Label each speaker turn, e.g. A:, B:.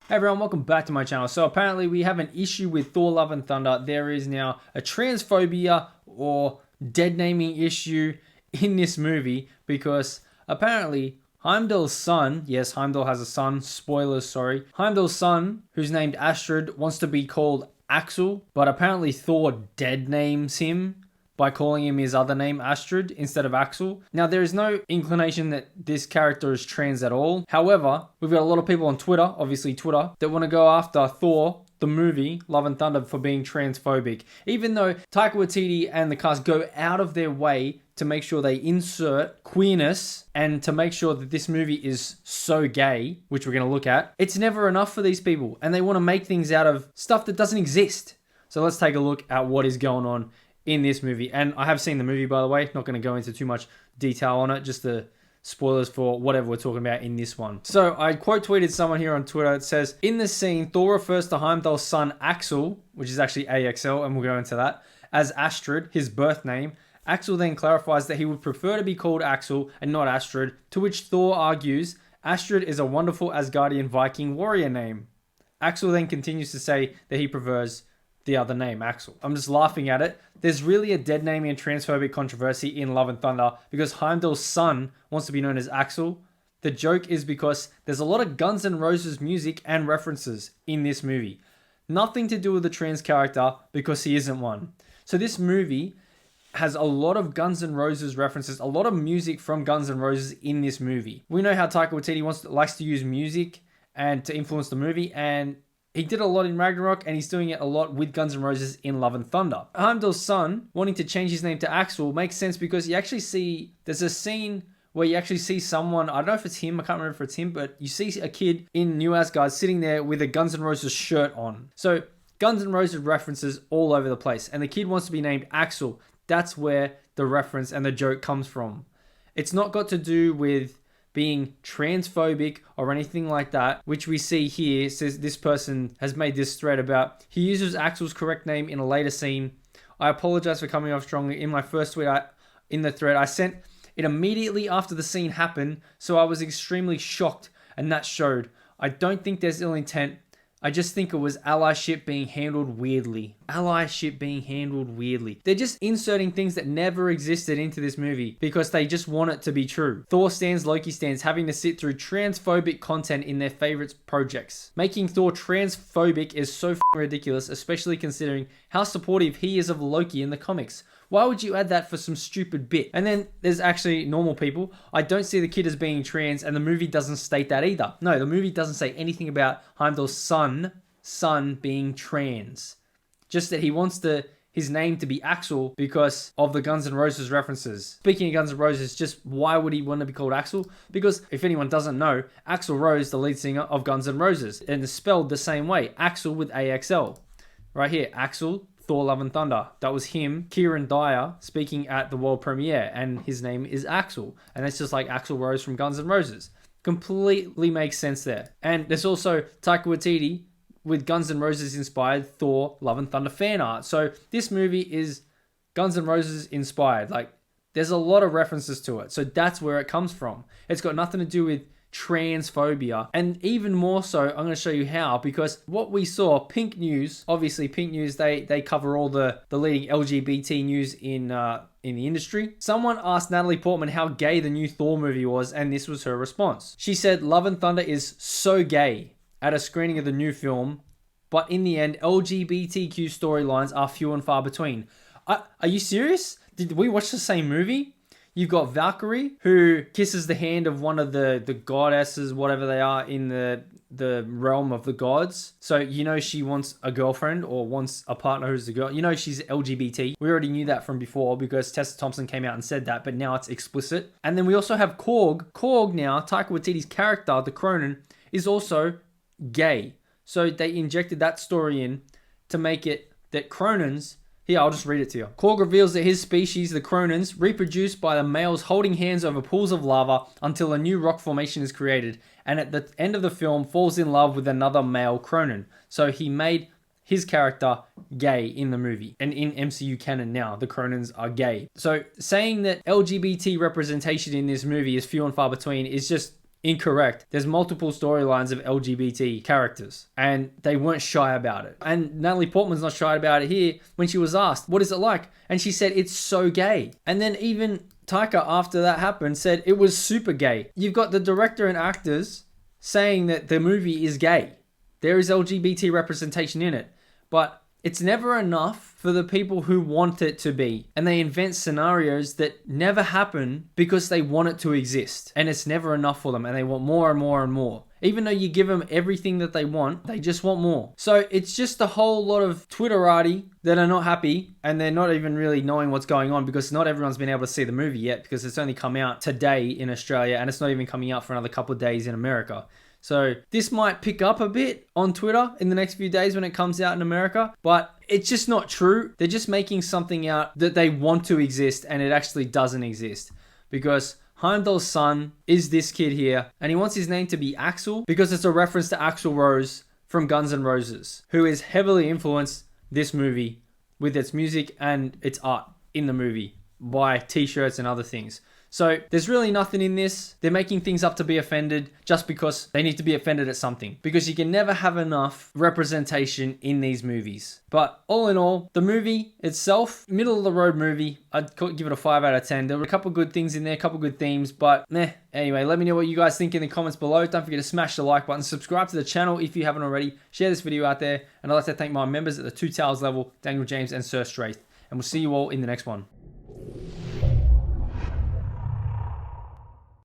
A: Hey everyone, welcome back to my channel. So apparently we have an issue with Thor Love and Thunder. There is now a transphobia or dead naming issue in this movie because apparently Heimdall's son, yes, Heimdall has a son, spoilers, sorry. Heimdall's son, who's named Astrid, wants to be called Axel, but apparently Thor dead names him by calling him his other name, Astrid, instead of Axel. Now, there is no inclination that this character is trans at all. However, we've got a lot of people on Twitter, obviously Twitter, that want to go after Thor, the movie, Love and Thunder, for being transphobic. Even though Taika Waititi and the cast go out of their way to make sure they insert queerness and to make sure that this movie is so gay, which we're going to look at, it's never enough for these people. And they want to make things out of stuff that doesn't exist. So let's take a look at what is going on in this movie. And I have seen the movie, by the way, not going to go into too much detail on it, just the spoilers for whatever we're talking about in this one. So I quote tweeted someone here on Twitter. It says, in this scene, Thor refers to Heimdall's son Axel, which is actually AXL, and we'll go into that, as Astrid, his birth name. Axel then clarifies that he would prefer to be called Axel and not Astrid, to which Thor argues, Astrid is a wonderful Asgardian Viking warrior name. Axel then continues to say that he prefers the other name, Axel. I'm just laughing at it. There's really a dead naming and transphobic controversy in Love and Thunder because Heimdall's son wants to be known as Axel. The joke is because there's a lot of Guns N' Roses music and references in this movie. Nothing to do with the trans character because he isn't one. So this movie has a lot of Guns N' Roses references, a lot of music from Guns N' Roses in this movie. We know how Taika Waititi likes to use music and to influence the movie, and he did a lot in Ragnarok, and he's doing it a lot with Guns N' Roses in Love and Thunder. Heimdall's son wanting to change his name to Axel makes sense because you actually see, there's a scene where you actually see someone, I don't know if it's him, I can't remember if it's him, but you see a kid in New Asgard sitting there with a Guns N' Roses shirt on. So Guns N' Roses references all over the place, and the kid wants to be named Axel. That's where the reference and the joke comes from. It's not got to do with being transphobic or anything like that, which we see here. It says this person has made this thread about, he uses Axel's correct name in a later scene. I apologize for coming off strongly. In my first tweet in the thread, I sent it immediately after the scene happened, so I was extremely shocked, and that showed. I don't think there's ill intent. I just think it was allyship being handled weirdly. Allyship being handled weirdly. They're just inserting things that never existed into this movie because they just want it to be true. Thor stands, Loki stands, having to sit through transphobic content in their favorites projects. Making Thor transphobic is so ridiculous, especially considering how supportive he is of Loki in the comics. Why would you add that for some stupid bit? And then there's actually normal people. I don't see the kid as being trans, and the movie doesn't state that either. No, the movie doesn't say anything about Heimdall's son being trans. Just that he wants his name to be Axel because of the Guns N' Roses references. Speaking of Guns N' Roses, just why would he want to be called Axel? Because if anyone doesn't know, Axl Rose, the lead singer of Guns N' Roses, and it's spelled the same way, Axel with AXL. Right here, Axel, Thor Love and Thunder. That was him, Kieran Dyer, speaking at the world premiere, and his name is Axel. And it's just like Axl Rose from Guns N' Roses. Completely makes sense there. And there's also Taika Waititi with Guns N' Roses inspired Thor Love and Thunder fan art. So this movie is Guns N' Roses inspired. Like, there's a lot of references to it. So that's where it comes from. It's got nothing to do with transphobia, and even more so, I'm going to show you how, because what we saw, Pink News, obviously Pink News, they cover all the leading LGBT news in the industry. Someone asked Natalie Portman how gay the new Thor movie was, and this was her response. She said, Love and Thunder is so gay at a screening of the new film, but in the end, LGBTQ storylines are few and far between. Are you serious? Did we watch the same movie? You've got Valkyrie, who kisses the hand of one of the goddesses, whatever they are, in the realm of the gods. So you know she wants a girlfriend or wants a partner who's a girl. You know she's LGBT. We already knew that from before because Tessa Thompson came out and said that, but now it's explicit. And then we also have Korg. Korg now, Taika Waititi's character, the Cronin, is also gay. So they injected that story in to make it that Cronins... Here, I'll just read it to you. Korg reveals that his species, the Cronins, reproduce by the males holding hands over pools of lava until a new rock formation is created, and at the end of the film falls in love with another male Cronin. So he made his character gay in the movie. And in MCU canon now, the Cronins are gay. So saying that LGBT representation in this movie is few and far between is just incorrect. There's multiple storylines of LGBT characters, and they weren't shy about it. And Natalie Portman's not shy about it here when she was asked, what is it like? And she said, it's so gay. And then even Taika, after that happened, said it was super gay. You've got the director and actors saying that the movie is gay. There is LGBT representation in it, but it's never enough for the people who want it to be. And they invent scenarios that never happen because they want it to exist. And it's never enough for them, and they want more and more and more. Even though you give them everything that they want, they just want more. So it's just a whole lot of Twitterati that are not happy, and they're not even really knowing what's going on, because not everyone's been able to see the movie yet, because it's only come out today in Australia, and it's not even coming out for another couple of days in America. So this might pick up a bit on Twitter in the next few days when it comes out in America, but it's just not true. They're just making something out that they want to exist, and it actually doesn't exist, because Heimdall's son is this kid here, and he wants his name to be Axel because it's a reference to Axl Rose from Guns N' Roses, who has heavily influenced this movie with its music and its art in the movie by t-shirts and other things. So there's really nothing in this. They're making things up to be offended just because they need to be offended at something, because you can never have enough representation in these movies. But all in all, the movie itself, middle of the road movie. I'd give it a 5 out of 10. There were a couple good things in there, a couple good themes, but meh. Anyway, let me know what you guys think in the comments below. Don't forget to smash the like button, subscribe to the channel if you haven't already, share this video out there, and I'd like to thank my members at the 2 Towers level, Daniel James and Sir Straith. And we'll see you all in the next one.